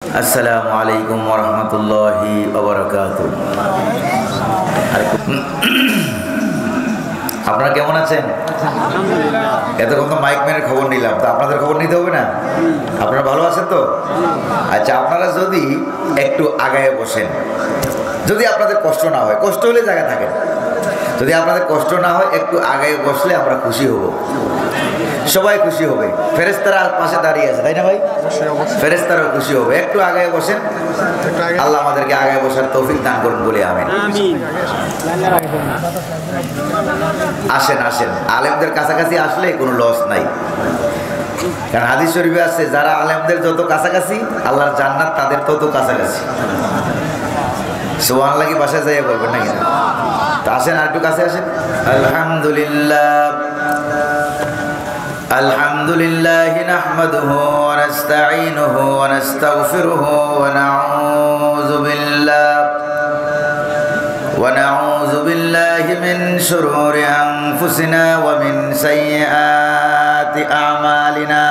আসসালামু আলাইকুম ওয়া রাহমাতুল্লাহি ওয়া বারাকাতুহু। আপনারা কেমন আছেন? এতক্ষণ তো মাইক ম্যানের খবর নিলাম, তো আপনাদের খবর নিতে হবে না? আপনারা ভালো আছেন তো? আচ্ছা, আপনারা যদি একটু আগায় বসেন, যদি আপনাদের কষ্ট না হয়, কষ্ট হলে জায়গা থাকেন, যদি আপনাদের কষ্ট না হয় একটু আগায় বসলে আমরা খুশি হব, সবাই খুশি হবে। ফেরেশতারা পাশে দাঁড়িয়ে আছে, তাই না ভাই? ফেরেশতারাও খুশি হবে। একটু আগায় বসেন, আল্লাহ আমাদেরকে আগায় বসার তৌফিক দান করুন বলে আমিন। আসেন আসেন, আলেমদের কাছাকাছি আসলে কোনো লস নাই, কারণ হাদিস শরীফে আছে যারা আলেমদের যত কাছাকাছি আল্লাহর জান্নাত তাদের তত কাছাকাছি। সুবহানাল্লাহ কি বাসায় যাইয়া বলবেন নাকি? তা আসেন আর একটু কাছে আসেন। আলহামদুলিল্লাহ আলহামদুলিল্লাহি নাহমাদুহু ওয়া নাস্তাঈনুহু ওয়া নাস্তাগফিরুহু ওয়া নাউযু বিল্লাহি মিন শুরুরি আনফুসিনা ওয়া মিন সাইয়্যাতি আ'মালিনা।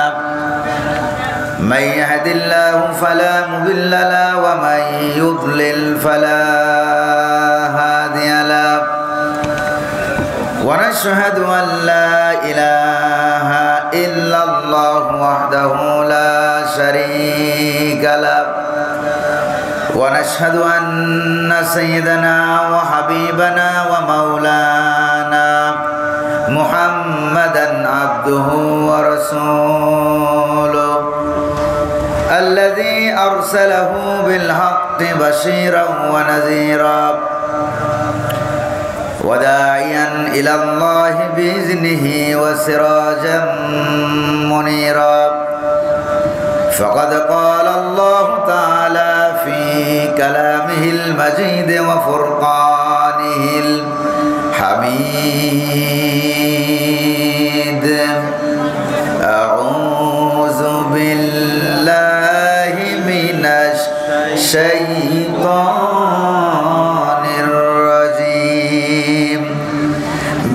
من يهد الله فلا مضل له ومن يضلل فلا هادي له ونشهد أن لا إله إلا الله وحده لا شريك له ونشهد أن سيدنا وحبيبنا ومولانا محمدا عبده ورسوله الذي أرسله بالحق بشيرا ونذيرا وداعيا إلى الله بإذنه وسراجا منيرا فقد قال الله تعالى في كلامه المجيد وفرقانه الحميد: أعوذ بالله من الشيطان الرجيم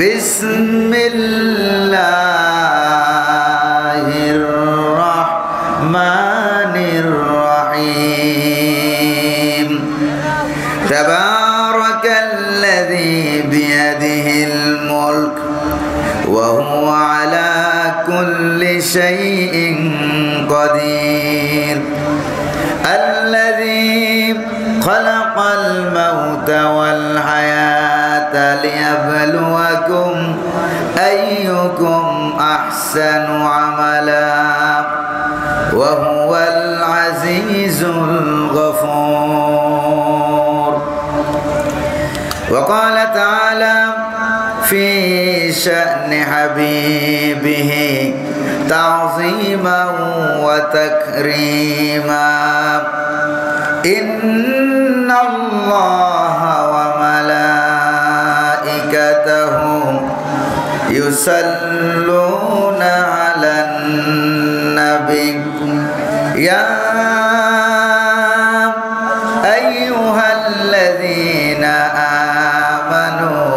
بسم الله الرحمن الرحيم تبارك الذي بيده الملك وهو على كل شيء قدير الذي خلق الموت والحياة ليبلوكم أيكم أحسن عملا وهو العزيز الغفور. وقال تعالى في شأن حبيبه تعظيما وتكريما: إن الله وملائكته يصلون على النبي يا أيها الذين آمنوا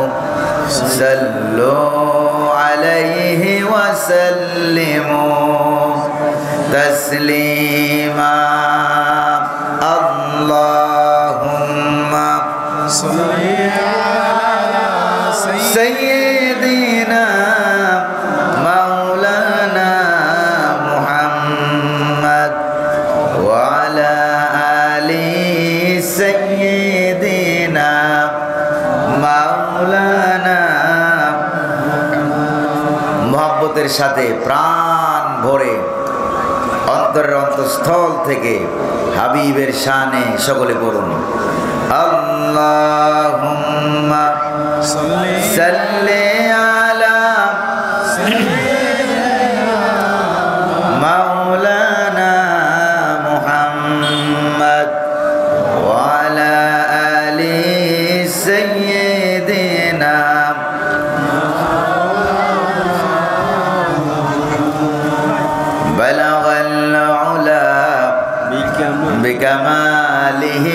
صلوا عليه وسلموا تسليما. اللهم صل على سيدنا مولانا محمد وعلى آل سيدنا مولانا। মুহাব্বতের সাথে প্রাণ ভরে অন্তরের অন্তঃস্থল থেকে হাবিবের শানে সকলে পড়ুন: আল্লাহুম্মা সাল্লি আলা মাওলানা মুহাম্মদ ওয়া আলা আলি সাইয়্যিদিনা বালাগাল উলা بكماله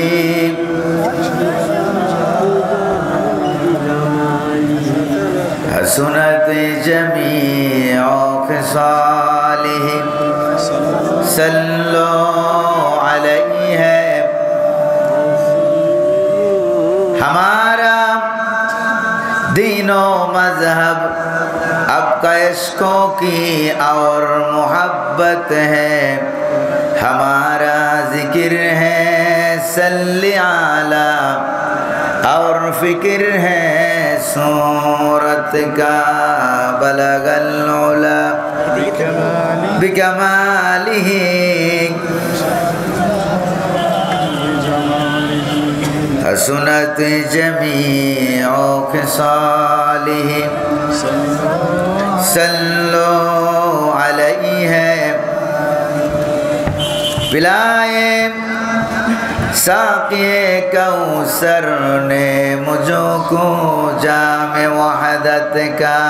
حسنت جميع خصاله صلوا عليه दीनो मजहब आपका इश्कों की और मोहब्बत है, हमारा जिक्र है सल्ली आला और फिक्र है सूरत का, बलगल उला बिकमालिही हसनत जमीअ खिसालिही सल्लो अलैहि पिलाए साक़िए कौसर ने मुझको जामे वहदत का,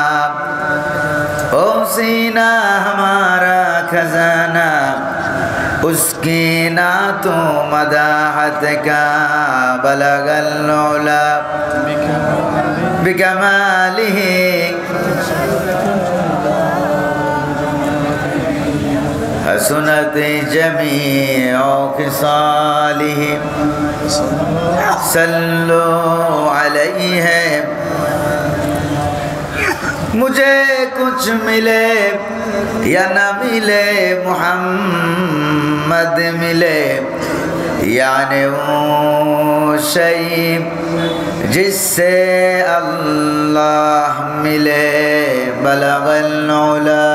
ओ सीना हमारा खजाना उसकी नातो मदाहत का, बलगल उला बिकमालिही हसनत जमीअ खिसालिही सल्लो अलैहि। मुझे कुछ मिले या न मिले मुहम्मद मिले, यानी वो शई जिससे अल्लाह मिले, बलगल उला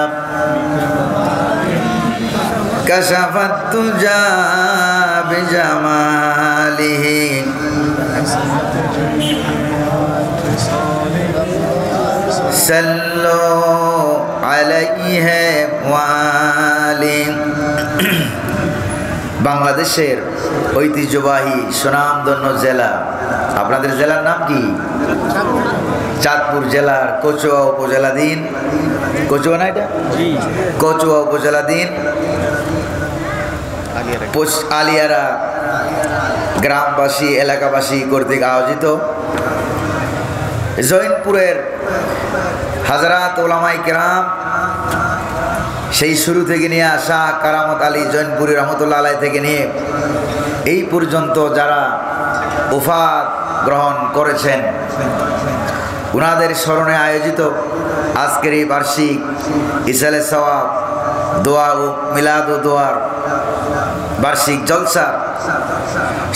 कशफत तुजा बिजमालिही सल्लो अलैहि वाली। বাংলাদেশের ঐতিহ্যবাহী সুনামধন্য জেলা, আপনাদের জেলার নাম কি? চাঁদপুর জেলার কচুয়া উপজেলাধীন, কচুয়া না এটা, কচুয়া উপজেলাধীন আলিয়ারা গ্রামবাসী এলাকাবাসী কর্তৃক আয়োজিত জৈনপুরের হাজরাত ওলামায়ে কেরাম, সেই শুরু থেকে নিয়ে আসা কারামত আলী জৈনপুরী রহমতুল্লাহ আলাইহি থেকে নিয়ে এই পর্যন্ত যারা ওফাত গ্রহণ করেছেন, উনাদের স্মরণে আয়োজিত আজকের এই বার্ষিক ইসালে সওয়াব দোয়া ও মিলাদ ও দোয়ার বার্ষিক জলসা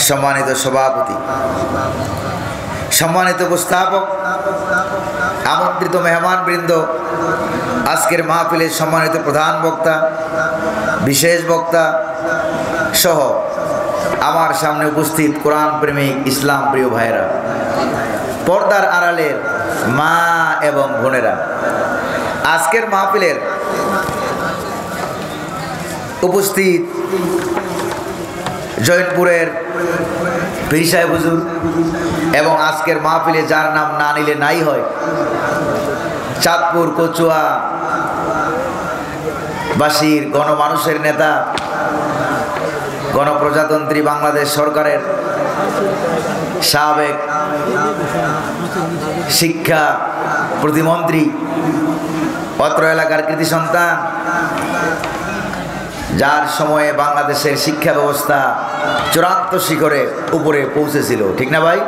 সম্মানিত সভাপতি, সম্মানিত উপস্থাপক, আমন্ত্রিত মেহমানবৃন্দ, আজকের মাহফিলের সম্মানিত প্রধান বক্তা, বিশেষ বক্তা সহ আমার সামনে উপস্থিত কোরআন প্রেমিক ইসলাম প্রিয় ভাইয়েরা, পর্দার আড়ালের মা এবং বোনেরা, আজকের মাহফিলের উপস্থিত জৈনপুরের পীর সাহেব হুজুর এবং আজকের মাহফিলে যার নাম না নিলে নাই হয়, চাঁদপুর কচুয়া বাসীর গণমানুষের নেতা, গণপ্রজাতন্ত্রী বাংলাদেশ সরকারের সাবেক শিক্ষা প্রতিমন্ত্রী, অত্র এলাকার কৃতি সন্তান, যার সময়ে বাংলাদেশের শিক্ষা ব্যবস্থা চূড়ান্ত শিখরে উপরে পৌঁছেছিল, ঠিক না ভাই?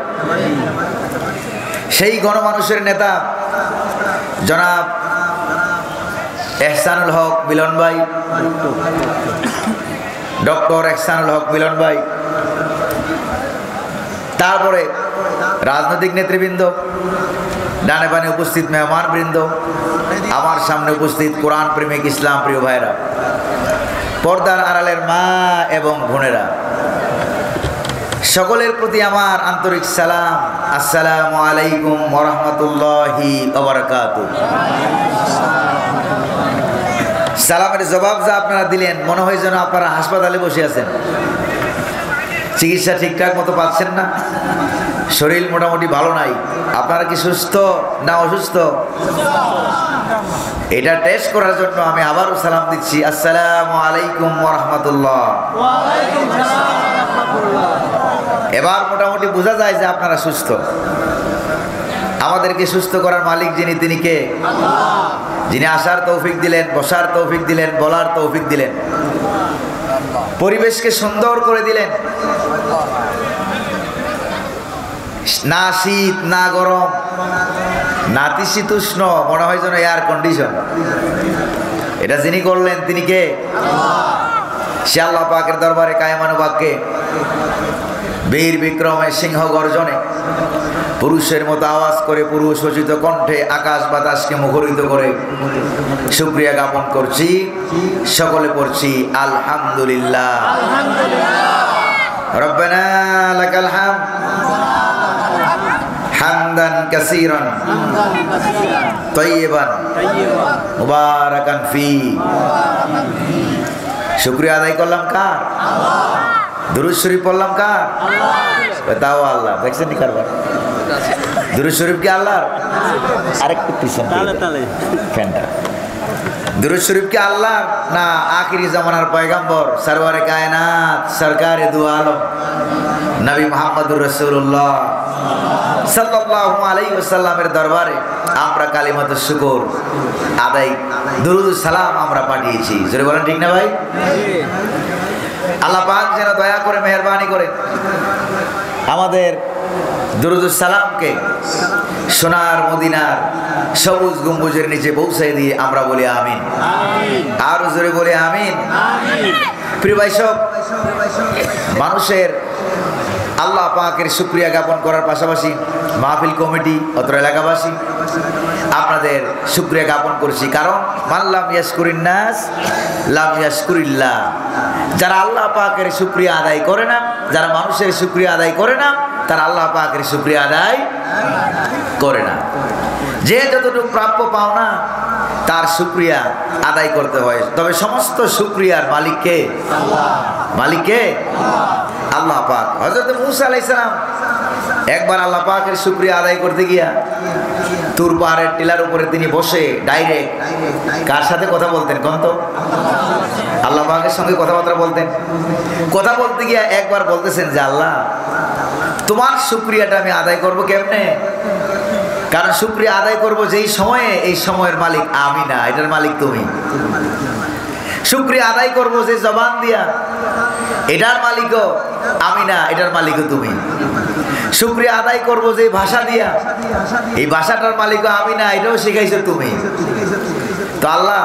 সেই গণমানুষের নেতা জনাব এহসানুল হক মিলন ভাই, ডক্টর এহসানুল হক মিলন ভাই, তারপরে রাজনৈতিক নেতৃবৃন্দ, ডানে বানে উপস্থিত মেহমানবৃন্দ, আমার সামনে উপস্থিত কোরআন প্রেমিক ইসলাম প্রিয় ভাইরা, পর্দার আড়ালের মা এবং বোনেরা, সকলের প্রতি আমার আন্তরিক সালাম, আসসালামু আলাইকুম ওয়া রাহমাতুল্লাহি ওয়া বারাকাতুহু। সালামের জবাব যা আপনারা দিলেন, মনে হয় যেন আপনারা হাসপাতালে বসে আছেন, চিকিৎসা ঠিকঠাক মতো পাচ্ছেন না, শরীর মোটামুটি ভালো নাই। আপনারা কি সুস্থ না অসুস্থ? এটা টেস্ট করার জন্য আমি আবারও সালাম দিচ্ছি, আসসালামু আলাইকুম ওয়া রাহমাতুল্লাহ। এবার মোটামুটি বোঝা যায় যে আপনারা সুস্থ। আমাদেরকে সুস্থ করার মালিক যিনি, তিনি কে? যিনি আসার তৌফিক দিলেন, বসার তৌফিক দিলেন, বলার তৌফিক দিলেন, পরিবেশকে সুন্দর করে দিলেন। না শীত না গরম, নাতিশীতোষ্ণ, মনে হয় যেন এয়ার কন্ডিশন। এটা যিনি করলেন তিনি কে? সে আল্লাহ পাকের দরবারে কায়মানুবাক্যে বীর বিক্রমে সিংহ গর্জনে পুরুষের মতো আওয়াজ করে পুরুষোচিত কণ্ঠে আকাশ বাতাসকে মুখরিত করে শুকরিয়া জ্ঞাপন করছি। সকলে পড়ছি আলহামদুলিল্লাহ। রব্বানা লাকাল হামদ হামদান কাসীরান তাইয়িবান মুবারাকান ফি। শুকরিয়া আদায় করলাম কার? দুরূদ শরীফ পড়লাম কার? তাও আল্লাহ। দেখছেন নি কারবার? দুরূদ শরীফ কি আল্লাহর? আরেকটু পিছন ফ্যানটা। দুরূদ শরীফ কি আল্লাহর না আখিরি জামানার পয়গম্বর সরওয়ারে কায়নাত সরকারে দু আলম নবী মুহাম্মদুর রাসূলুল্লাহ সাল্লাল্লাহু আলাইহি ওয়াসাল্লামের দরবারে আমরা কালিমাতুশ শুকর আদায় দুরূদ সালাম আমরা পাঠিয়েছি। জোরে বলেন ঠিক না ভাই? আল্লাহ পাক যেন দয়া করে মেহেরবানি করে আমাদের দুরূদুস সালামকে সোনার মদিনার সবুজ গম্বুজের নিচে পৌঁছে দিয়ে আমরা বলি আমিন। আর জোরে বলি আমিন। প্রিয় ভাই সব, মানুষের আল্লাহ পাকের শুকরিয়া জ্ঞাপন করার পাশাপাশি মাহফিল কমিটি অত্র এলাকাবাসী আপনাদের শুকরিয়া জ্ঞাপন করছি। কারণ মাল্লাম ইয়াশকুরিন নাস লাম ইয়াশকুরিল্লাহ। যারা আল্লাহ পাকের শুকরিয়া আদায় করে না, যারা মানুষের শুকরিয়া আদায় করে না, তারা আল্লাহ পাকের শুকরিয়া আদায় করে না। যে যতটুকু প্রাপ্য পাওনা তার শুকরিয়া আদায় করতে হয়। তবে সমস্ত শুকরিয়ার মালিক কে? মালিক কে? আল্লাহ পাক। হযরত মূসা আলাইহিস সালাম একবার আল্লাহ পাকের শুকরিয়া আদায় করতে গিয়া তুর পাহাড়ের টিলার উপরে তিনি বসে ডাইরেক্ট কার সাথে কথা বলতেন? কোন তো আল্লাহ পাকের সঙ্গে কথাবার্তা বলতেন। কথা বলতে গিয়া একবার বলতেছেন যে আল্লাহ, তোমার শুকরিয়াটা আমি আদায় করব কেমনে? কারণ শুকরিয়া আদায় করব যেই সময়ে, এই সময়ের মালিক আমি না, এটার মালিক তুমি। শুকরিয়া আদায় করব যে জবান দিয়া, এটার মালিকও আমি না, এটার মালিকও তুমি। শুকরিয়া আদায় করব যে ভাষা দিয়া, এই ভাষাটার মালিকও আমি না, এটাও শিখাইছো তুমি। তো আল্লাহ,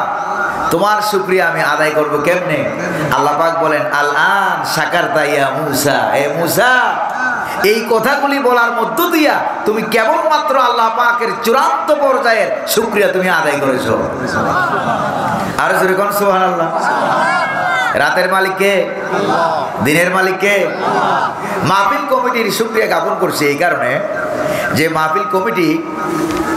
তোমার শুকরিয়া আমি আদায় করব কেমনে? আল্লাহ পাক বলেন আল-আন শাকারতা ইয়া মূসা। এ মূসা, এই কথাগুলি বলার মধ্য দিয়া তুমি কেবলমাত্র আল্লাহ পাকের চূড়ান্ত পর্যায়ের শুকরিয়া তুমি আদায় করেছো। আর জোরে কোন সুবহানাল্লাহ। রাতের মালিক কে? দিনের মালিক কে? মাহফিল কমিটির শুকরিয়া জ্ঞাপন করছে এই কারণে যে মাহফিল কমিটি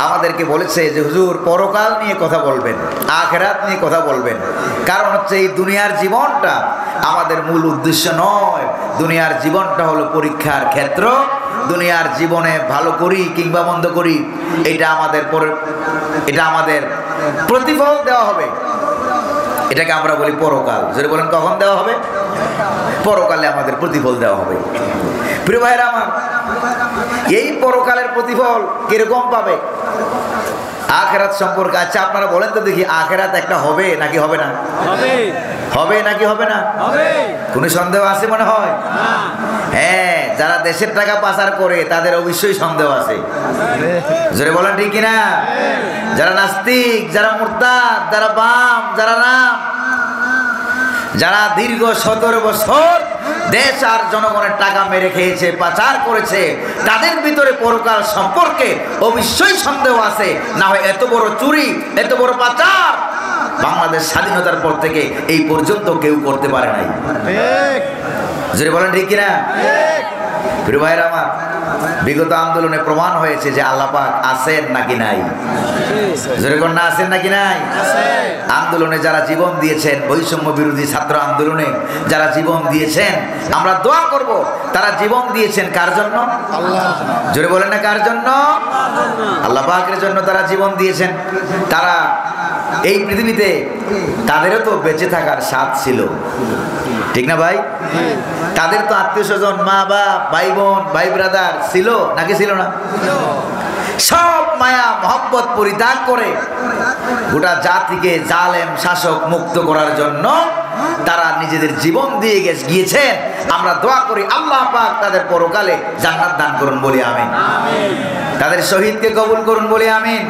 আমাদেরকে বলেছে যে হুজুর পরকাল নিয়ে কথা বলবেন, আখিরাত নিয়ে কথা বলবেন। কারণ হচ্ছে এই দুনিয়ার জীবনটা আমাদের মূল উদ্দেশ্য নয়। দুনিয়ার জীবনটা হলো পরীক্ষার ক্ষেত্র। দুনিয়ার জীবনে ভালো করি কিংবা মন্দ করি, এটা আমাদের প্রতিফল দেওয়া হবে। এটাকে আমরা বলি পরকাল। যদি বলেন কখন দেওয়া হবে? পরকালে আমাদের প্রতিফল দেওয়া হবে। প্রিয় ভাইরা আমার, এই পরকালের প্রতিফল কিরকম পাবে? আখিরাত সম্পর্কে আচ্ছা আপনারা বলেন তো দেখি, আখিরাত একটা হবে নাকি হবে না? হবে নাকি হবে না? কোনো সন্দেহ আছে মনে হয়? হ্যাঁ, যারা দেশের টাকা পাচার করে তাদের অবশ্যই সন্দেহ আছে। জোরে বলেন ঠিক কিনা? যারা নাস্তিক, যারা মুরতাদ, যারা বাম, যারা নাম, যারা দীর্ঘ 17 বছর দেশ আর জনগণের টাকা মেরে খেয়েছে, পাচার করেছে, তাদের ভিতরে পরকাল সম্পর্কে অবশ্যই সন্দেহ আছে। না হয় এত বড় চুরি, এত বড় পাচার বাংলাদেশ স্বাধীনতার পর থেকে এই পর্যন্ত কেউ করতে পারে নাই। যদি বলেন ঠিক কিনা? প্রিয় ভাইরা আমার, বিগত আন্দোলনে প্রমাণ হয়েছে যে আল্লাহ পাক আছেন নাকি নাই। জোরে কোন না আছেন নাকি নাই? আন্দোলনে যারা জীবন দিয়েছেন, বৈষম্য বিরোধী ছাত্র আন্দোলনে যারা জীবন দিয়েছেন, আমরা দোয়া করব তারা জীবন দিয়েছেন কার জন্য? জোরে বলেন না কার জন্য? আল্লাহ পাকের জন্য তারা জীবন দিয়েছেন। তারা এই পৃথিবীতে তাদেরও তো বেঁচে থাকার স্বাদ ছিল, ঠিক না ভাই? তাদের তো আত্মীয় স্বজন, মা বাপ, ভাই বোন, ভাই ব্রাদার ছিল নাকি ছিল না? সব মায়া মহব্বত পরিত্যাগ করে গোটা জাতিকে জালেম শাসক মুক্ত করার জন্য তারা নিজেদের জীবন দিয়ে গিয়েছেন। আমরা দোয়া করি আল্লাহ পাক তাদের পরকালে জান্নাত দান করুন বলি আমিন। তাদের শহীদকে কবুল করুন বলি আমিন।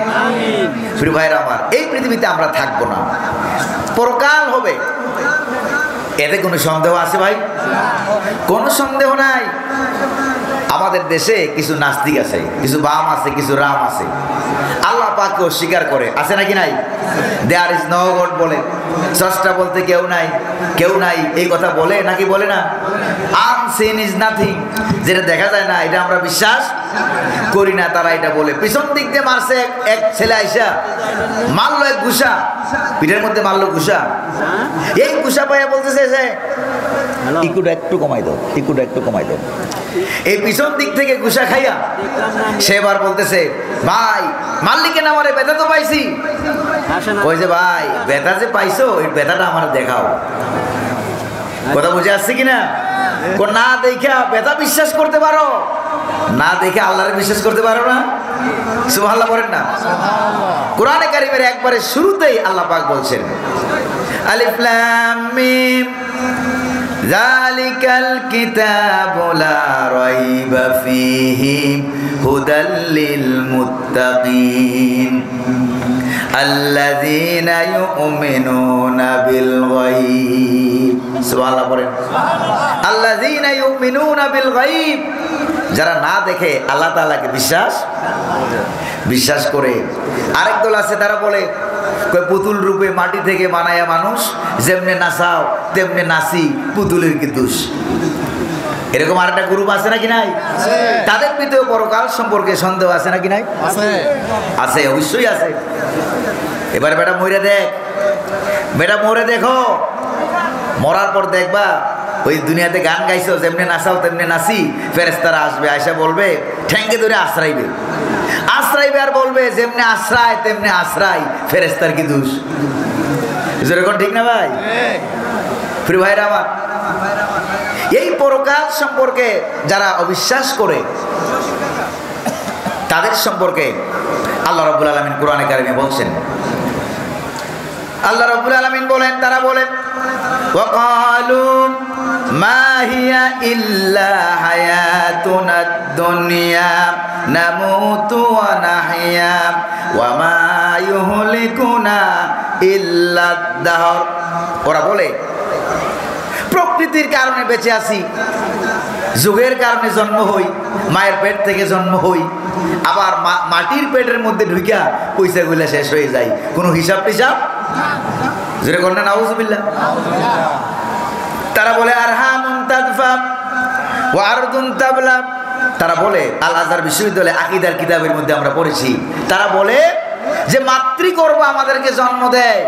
প্রিয় ভাইরা আমার, এই পৃথিবীতে আমরা থাকবো না, পরকাল হবে, এতে কোনো সন্দেহ আছে ভাই? কোনো সন্দেহ নাই। আমাদের দেশে কিছু নাস্তিক আছে, কিছু বাম আছে, কিছু রাম আছে, আল্লাহ পাককে অস্বীকার করে, আছে নাকি নাই? দেয়ার ইজ নো গড বলে, স্রষ্টা বলতে কেউ নাই, কেউ নাই এই কথা বলে নাকি বলে না? আনসিন ইজ নাথিং, যেটা দেখা যায় না এটা আমরা বিশ্বাস করি না, তারা এটা বলে। পিছন দিক দিয়ে মারছে এক ছেলে আইসা, মারলো এক ঘুষা, পিঠের মধ্যে মারলো ঘুষা, এই ঘুষা পাইয়া বলতেছে যে ইকুটা একটু কমাই দাও, ইকুটা একটু কমাই দাও। এই পিছন দিক থেকে ঘুষা খাইয়া সে এবার বলতেছে ভাই মাল্লিকে না আমারে ব্যথা তো পাইছি। ওই যে ভাই ব্যথা যে পাইছো এই ব্যথাটা আমার দেখাও। কথা বুঝে আসছে কিনা? না দেখা ব্যথা বিশ্বাস করতে পারো, না দেখে আল্লাহরে বিশ্বাস করতে পারো না? সুবহানাল্লাহ বলেন না? কোরআনে কারীমের একবারে শুরুতেই আল্লাহ পাক বলছেন আলিফ লাম মিম যালিকাল কিতাবু লা রাইবা ফীহি হুদাল লিল মুত্তাকিন আল্লাযীনা ইউমিনুনা বিল গায়ব। সুবহানাল্লাহ বলেন। আল্লাযীনা ইউমিনুনা বিল গায়ব, যারা না দেখে আল্লাহ তাআলাকে বিশ্বাস করে। আরেক দল আছে তারা বলে পুতুল রূপে মাটি থেকে বানায়া মানুষ, যেমনে নাচাও তেমনে নাচি, পুতুলের কি দোষ। এরকম আরেকটা গ্রুপ আছে নাকি নাই? তাদের ভিতরে পরকাল সম্পর্কে সন্দেহ আছে নাকি নাই? আছে, অবশ্যই আছে। এবার বেটা মরে দেখ, বেটা মরে দেখো, মরার পর দেখবা ওই দুনিয়াতে গান গাইছো যেমনি নাচাও তেমনি নাচি, ফেরেশতারা আসবে, আয়সা বলবে ঠ্যাঙ্গে ধরে আশ্রাইবে, আশ্রাইবে আর বলবে যেমনি আশ্রায় তেমনি আশ্রাই, ফেরেশতার কি দোষ? যেরকম ঠিক না ভাই? প্রিয় ভাইরা আমার, এই পরকাল সম্পর্কে যারা অবিশ্বাস করে তাদের সম্পর্কে আল্লাহ রাব্বুল আলামিন কোরআনে কারিমে বলছেন, আল্লাহ রাব্বুল আলামিন বলেন, তারা বলেন ওয়াকালু মা হিয়া ইল্লা হায়াতুনাদ দুনিয়া নামুতু ওয়া নাহইয়া ওয়া মা ইউহলিকুনা ইল্লাদ দাহর। ওরা বলে প্রকৃতির কারণে বেঁচে আছি, যুগের কারণে জন্ম হই, মায়ের পেট থেকে জন্ম হই, আবার মাটির পেটের মধ্যে ঢুকিয়া পয়সাগুলা শেষ হয়ে যায়, কোনো হিসাব টিসাব যেটা করেন না, নাউযুবিল্লাহ। তারা বলে আরহামুন তাদফা ওয়া আরদুন তাবলা। তারা বলে আল আজহার বিশ্ববিদ্যালয়ে আকীদার কিতাবের মধ্যে আমরা পড়েছি, তারা বলে যে মাতৃগর্ভ আমাদেরকে জন্ম দেয়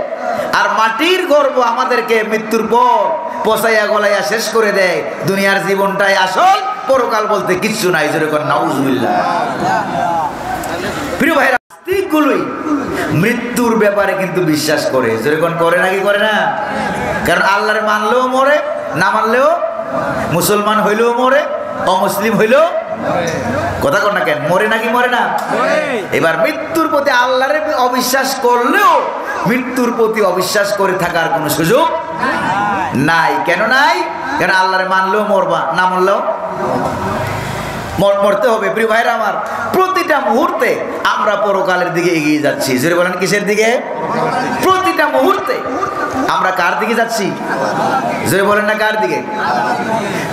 আর মাটির গর্ভ আমাদেরকে মৃত্যুর পর পচাইয়া গলাইয়া শেষ করে দেয়। দুনিয়ার জীবনটাই আসল, পরকাল বলতে কিচ্ছু নাই। যেরকম নাউযুবিল্লাহ। প্রিয় ভাইরা, নাস্তিকগুলোই মৃত্যুর ব্যাপারে কিন্তু বিশ্বাস করে। যেরকম করে নাকি করে না? কারণ আল্লাহরে মানলেও মরে, না মানলেও, মুসলমান হইলেও মরে, অমুসলিম হইলেও, কথা কর না কেন, মরে নাকি মরে না? এবার মৃত্যুর প্রতি আল্লাহরে অবিশ্বাস করলেও মৃত্যুর প্রতি অবিশ্বাস করে থাকার কোনো সুযোগ নাই। কেন নাই? কেন আল্লাহরে মানলেও মরবা, না মানলেও মরতে হবে। প্রিয় ভাইরা আমার, প্রতিটা মুহূর্তে আমরা পরকালের দিকে এগিয়ে যাচ্ছি। জোরে বলেন কিসের দিকে? প্রতিটা মুহূর্তে আমরা কার দিকে যাচ্ছি? জোরে বলেন না কার দিকে?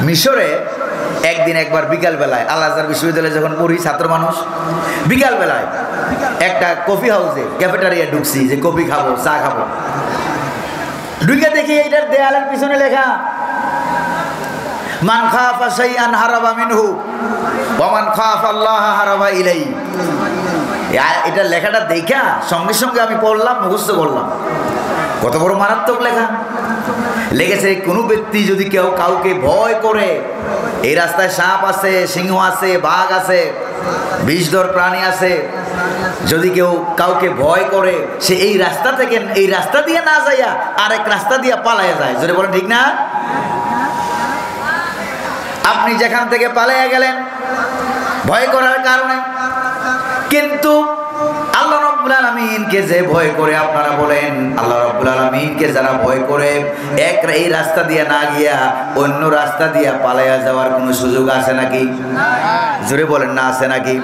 মিশরে একদিন একবার বিকাল বেলায়, আল আজহার বিশ্ববিদ্যালয়ে যখন পড়ি ছাত্র মানুষ, বিকাল বেলায় একটা কফি হাউসে ক্যাফেটেরিয়া ঢুকছি যে কফি খাবো, চা খাবো। ঢুকে দেখি এইটার দেয়ালের পিছনে লেখা মান খাফা শাইআন হারাবা মিনহু ওয়া মান খাফা আল্লাহ হারাবা ইলাইহি। এটা লেখাটা দেখা সঙ্গে সঙ্গে আমি পড়লাম, মুখস্থ করলাম। কত বড় মারাত্মক লেখা লেগেছে। কোনো ব্যক্তি যদি কেউ কাউকে ভয় করে, এই রাস্তায় সাপ আছে, সিংহ আছে, বাঘ আছে, বিষধর প্রাণী আছে, যদি কেউ কাউকে ভয় করে সে এই রাস্তা থেকে, এই রাস্তা দিয়ে না যাইয়া আরেক রাস্তা দিয়ে পালাইয়া যায়। যদি বলেন ঠিক না? আপনি যেখান থেকে পালাইয়া গেলেন ভয় করার কারণে, কিন্তু আল্লাহ রাব্বুল আলামিনকে যে ভয় করে, আপনারা বলেন আল্লাহ রাব্বুল আলামিনকে যারা ভয় করে এই রাস্তা দিয়ে না গিয়া অন্য রাস্তা দিয়ে পালাইয়া যাওয়ার কোনো সুযোগ আছে নাকি? জোরে বলেন না, আছে নাকি?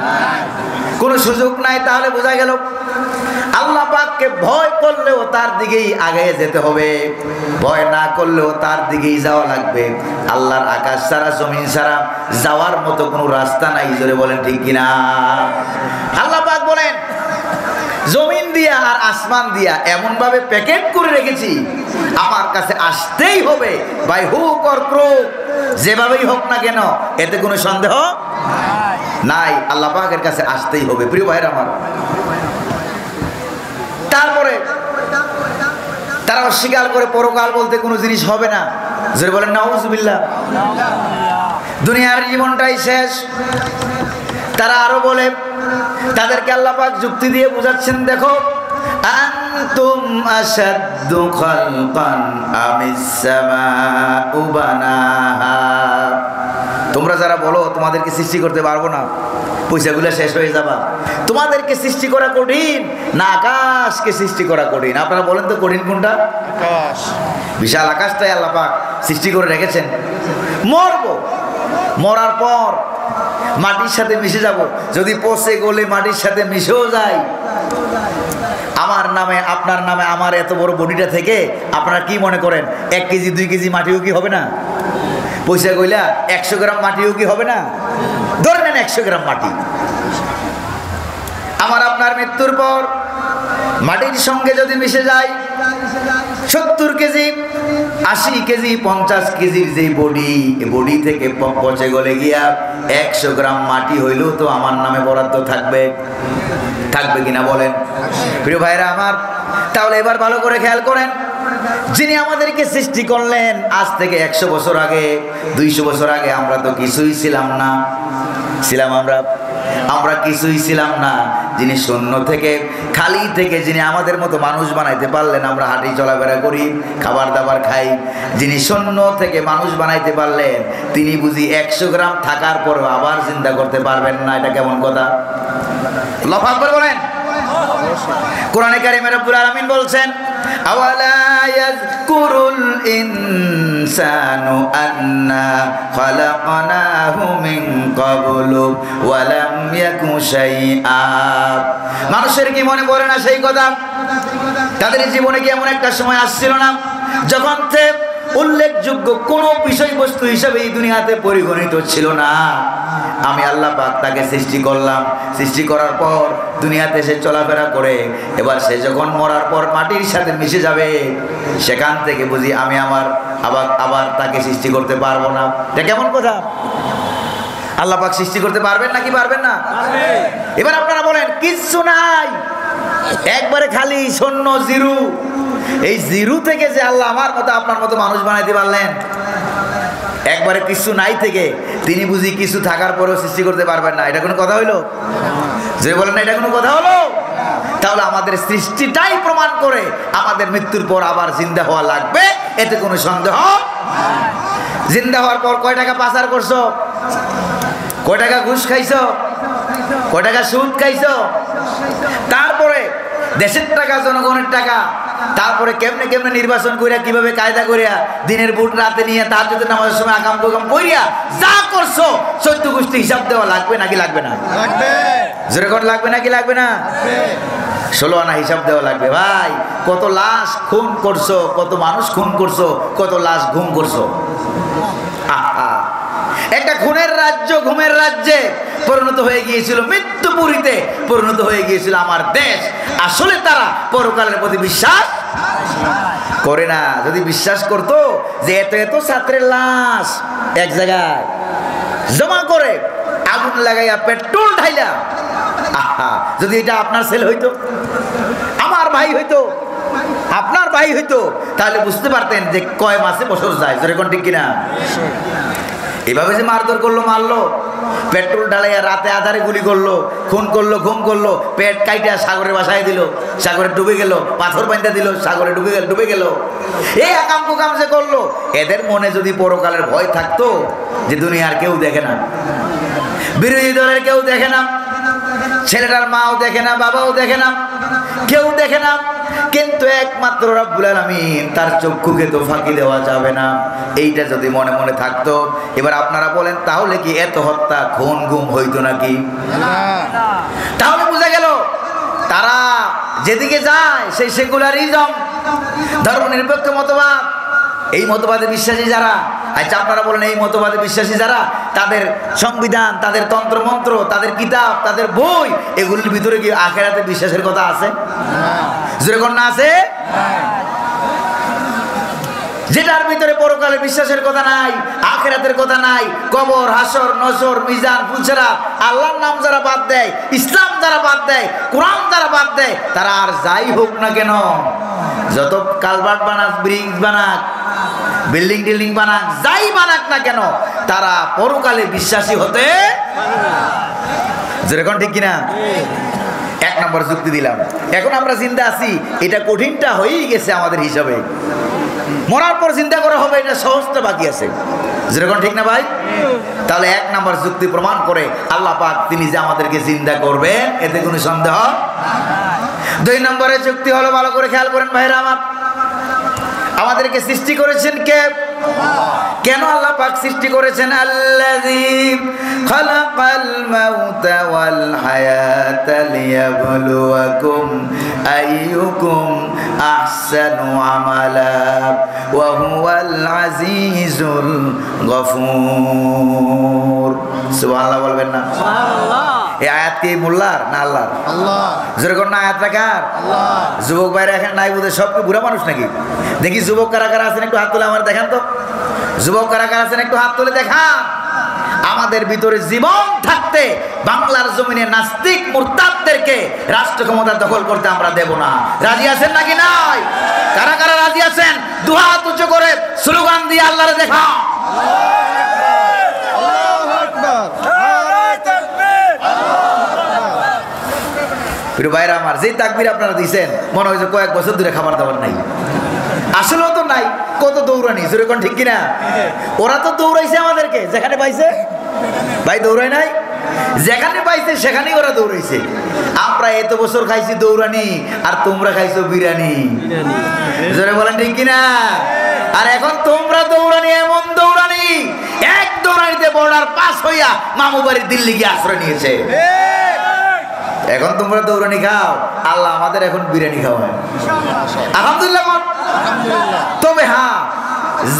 কোনো সুযোগ নাই। তাহলে বোঝা গেল আল্লাহ পাককে ভয় করলেও তার দিকেই আগে যেতে হবে, ভয় না করলেও তার দিকেই যাওয়া লাগবে। আল্লাহর আকাশ ছাড়া জমিন ছাড়া যাওয়ার মতো কোনো রাস্তা নাই। জোরে বলেন ঠিক কিনা? আল্লাহ পাক বলেন জমিন দিয়া আর আসমান দিয়া এমন ভাবে প্যাকেট করে রেখেছি, আমার কাছে আসতেই হবে, ভাই হুক আর ক্রোধ যেভাবেই হোক না কেন, এতে কোনো সন্দেহ নাই। আল্লাহ পাকের কাছে আসতেই হবে। প্রিয় ভাইরা আমার, তারপরে তারা অস্বীকার করে পরকাল বলতে কোনো জিনিস হবে না। যদি বলেন নাউজুবিল্লাহ, দুনিয়ার জীবনটাই শেষ। তারা আরো বলে, তাদেরকে আল্লাহ পাক যুক্তি দিয়ে বুঝাচ্ছেন, দেখো আনতুম আশাদ্দু খালকান আমিস সামাউ বানাহা, তোমরা যারা বলো তোমাদেরকে সৃষ্টি করতে পারবো না, পয়সাগুলো শেষ হয়ে যাবা, তোমাদেরকে সৃষ্টি করা কঠিন না আকাশকে সৃষ্টি করা কঠিন? আপনারা বলেন তো কঠিন কোনটা? আকাশ। বিশাল আকাশটাই আল্লাহ পাক সৃষ্টি করে রেখেছেন। মরবো, মরার পর মাটির সাথে মিশে যাব, যদি পচে গলে মাটির সাথে মিশেও যায়, আমার নামে আপনার নামে আমার এত বড় বডিটা থেকে আপনারা কি মনে করেন 1 কেজি 2 কেজি মাটিও কি হবে না? পয়সা গইলা 100 গ্রাম মাটিও কি হবে না? ধরে নেন 100 গ্রাম মাটি। আমার আপনার মৃত্যুর পর মাটির সঙ্গে যদি মিশে যায় 70 কেজি 80 কেজি 50 কেজির যে বডি থেকে পচে গলে গিয়া 100 গ্রাম মাটি হইলেও তো আমার নামে বরাদ্দ থাকবে, থাকবে কিনা বলেন? প্রিয় ভাইরা আমার, তাহলে এবার ভালো করে খেয়াল করেন, যিনি আমাদেরকে সৃষ্টি করলেন আজ থেকে 100 বছর আগে 200 বছর আগে আমরা তো কিছুই ছিলাম না, আমরা কিছুই ছিলাম না। যিনি শূন্য থেকে খালি থেকে যিনি আমাদের মতো মানুষ বানাইতে পারলেন, আমরা হাঁটি চলাফেরা করি, খাবার দাবার খাই, যিনি শূন্য থেকে মানুষ বানাইতে পারলেন, তিনি বুঝি 100 গ্রাম থাকার পরও আবার চিন্তা করতে পারবেন না? এটা কেমন কথা? আল্লাহু আকবার বলেন। কোরআনে কারিমে রব্বুল আলামিন বলছেন, আওয়ালা ইয়াযকুরুল ইনসানু আন্না খালাকনাহু মিন ক্বাবলু ওয়া লাম ইয়াকু শাইআ। মানুষের কি মনে পড়ে না সেই কথা? তাদের জীবনে কি এমন একটা সময় আসছিল না যখন উল্লেখযোগ্য কোনো বিষয়বস্তু হিসেবে এই দুনিয়াতে পরিগণিত ছিল না? আমি আল্লাহ পাক তাকে সৃষ্টি করলাম, সৃষ্টি করার পর দুনিয়াতে সে চলাফেরা করে, এবার সে যখন মরার পর মাটির সাথে মিশে যাবে, সেখান থেকে বুঝি আমি আবার তাকে সৃষ্টি করতে পারবো না। এটা কেমন কথা? আল্লাহ পাক সৃষ্টি করতে পারবেন নাকি পারবেন না? এবার আপনারা বলেন, কিচ্ছু নাই, একবারে খালি শূন্য, জিরো। এই জিরো থেকে যে আল্লাহ আমার মতো আপনার মতো মানুষ বানাইতে পারলেন, একবারে কিছু নাই থেকে তিনি বুঝি কিছু থাকার পরেও সৃষ্টি করতে পারবেন না? এটা কোনো কথা হইলো? যে বলেন না, এটা কোনো কথা হলো? তাহলে আমাদের সৃষ্টিটাই প্রমাণ করে আমাদের মৃত্যুর পর আবার জিন্দা হওয়া লাগবে, এতে কোনো সন্দেহ। জিন্দা হওয়ার পর কয় টাকা পাচার করছো, কয় টাকা ঘুষ খাইছো, কয় টাকা সুদ খাইছো, তারপরে দেশের টাকা জনগণের টাকা, তারপরে কেমনে কেমনে নির্বাচন করিয়া কিভাবে কায়দা করিয়া দিনের ভোট রাতে নিয়ে তার যদি নামাজের সময় আকাম কুকাম করিয়া যা করছো 14 গোষ্ঠী হিসাব দেওয়া লাগবে নাকি লাগবে না? জোরে করে লাগবে নাকি লাগবে না? 16 আনা হিসাব দেওয়া লাগবে। ভাই, কত লাশ খুন করছো, কত মানুষ খুন করছো, কত লাশ গুম করছো। একটা খুনের রাজ্য ঘুমের রাজ্যে পরিণত হয়ে গিয়েছিল, মৃত্যুপুরীতে পরিণত হয়ে গিয়েছিল আমার দেশ। আসলে তারা পরকালের প্রতি বিশ্বাস করে না। যদি বিশ্বাস করতো যে এত এত ছাত্রের লাশ এক জায়গায় জমা করে আগুন লাগাইয়া পেট্রোল ঢাইলা, যদি এটা আপনার ছেলে হইতো, আমার ভাই হইতো, আপনার ভাই হইতো, তাহলে বুঝতে পারতেন যে কয় মাসে বছর যায়। যেরকম ঠিক কিনা? এভাবে যে মারধর করলো, মারলো, পেট্রোল ঢালাইয়া রাতে আধারে গুলি করলো, খুন করলো, ঘুম করলো, পেট কাইটা সাগরে বাসায় দিল, সাগরে ডুবে গেল, পাথর বাঁধা দিল, সাগরে ডুবে গেল। এই আকাম কুকাম যে করলো, এদের মনে যদি পরকালের ভয় থাকতো যে দুনিয়ার কেউ দেখে না, বিরোধী দলের কেউ দেখে না, ছেলেটার মাও দেখে না, বাবাও দেখে না, কেউ দেখে না, কিন্তু একমাত্র রব্বুল আলামিন তার চক্ষুকে তো ফাঁকি দেওয়া যাবে না। এইটা যদি মনে মনে থাকতো, এবার আপনারা বলেন তাহলে কি এত হত্যা খুন গুম হইতো নাকি? তাহলে বোঝা গেল তারা যেদিকে যায় সেই সেকুলারিজম, ধর্মনিরপেক্ষ মতবাদ, এই মতবাদে বিশ্বাসী যারা, আচ্ছা আপনারা বলেন এই মতবাদে বিশ্বাসী যারা, তাদের সংবিধান, তাদের তন্ত্রমন্ত্র, তাদের কিতাব, তাদের বই, এগুলির ভিতরে কি আখিরাতে বিশ্বাসের কথা আছে? জোরে কোন না আছে? যেটার ভিতরে পরকালে বিশ্বাসের কথা নাই, আখিরাতের কথা নাই, কবর, হাসর, নসর, মিজান, ফুলসেরা, আল্লাহর নাম যারা বাদ দেয়, ইসলাম যারা বাদ দেয়, কোরআন যারা বাদ দেয়, তারা আর যাই হোক না কেন, যত কালভার্ট বানাক, ব্রিজ বানাক, বিল্ডিং টিল্ডিং বানাক, যাই বানাক না কেন, তারা পরকালে বিশ্বাসী হতে যেরকম, ঠিক কিনা? এক নম্বর যুক্তি দিলাম। এখন আমরা চিন্তা আছি, এটা কঠিনটা হয়েই গেছে আমাদের হিসাবে, মরার পর চিন্তা করা হবে, এটা সহজটা বাকি আছে, যেরকম, ঠিক না ভাই? তাহলে এক নম্বর যুক্তি প্রমাণ করে আল্লাহ পাক তিনি যে আমাদেরকে চিন্তা করবেন, এতে কোনো সন্দেহ। দুই নম্বরের যুক্তি হলো, ভালো করে খেয়াল করেন ভাইরা আমার, আমাদেরকে সৃষ্টি করেছেন কে? কেন আল্লাহ পাক সৃষ্টি করেছেন? আল্লাযী খালাকাল মাউতা ওয়াল হায়াতা লিয়াবলুয়াকুম আইয়ুকুম আহসানু আমালা ওয়া হুয়াল আজিজুল গফুর। সুবহানাল্লাহ বলবেন না? সুবহানাল্লাহ। এই আয়াত কি মোল্লার না আল্লাহর? আল্লাহ। যেরকম না আয়াতটা কার? আল্লাহ। যুবক ভাইরা এখানে নাই বুঝে, সব কি বুড়া মানুষ নাকি? দেখি যুবক কারা কারা আছেন একটু হাত তুলে আমার দেখান তো। যুবক কারা কারা আছেন একটু হাত তুলে দেখান। আমাদের ভিতরে জীবন থাকতে বাংলার জমিনে নাস্তিক মুরতাদদেরকে রাষ্ট্র ক্ষমতা দখল করতে আমরা দেব না। রাজি আছেন নাকি নাই? কারা কারা রাজি আছেন দুহাত উঁচু করে স্লোগান দিয়ে আল্লাহরে দেখা। প্রিয় ভাইরা আমার, যে তাকবীর আপনারা দিয়েছেন মনে হয় যে কয়েক বছর ধরে খাবার দাবার নাই। আসলেও তো নাই, কত দৌড়ানি, যেরকম, ঠিক কিনা? ওরা তো দৌড়াইছে আমাদেরকে, যেখানে পাইছে ভাই দৌড়ায় নাই, যেখানে পাইছে সেখানেই ওরা দৌড়াইছে। আমরা এত বছর খাইছি দৌড়ানি, আর তোমরা খাইছো বিরিয়ানি, জোরে বলেন ঠিক কিনা? আর এখন তোমরা দৌড়ানি, এমন দৌড়ানি, এক দৌড়ানিতে বর্ডার পাস হইয়া মামু বাড়ির দিল্লি গিয়ে আশ্রয় নিয়েছে। এখন তোমরা দৌড়ানি খাও, আল্লাহ আমাদের এখন বিরিয়ানি খাওয়ায়, আলহামদুলিল্লাহ। তবে হ্যাঁ,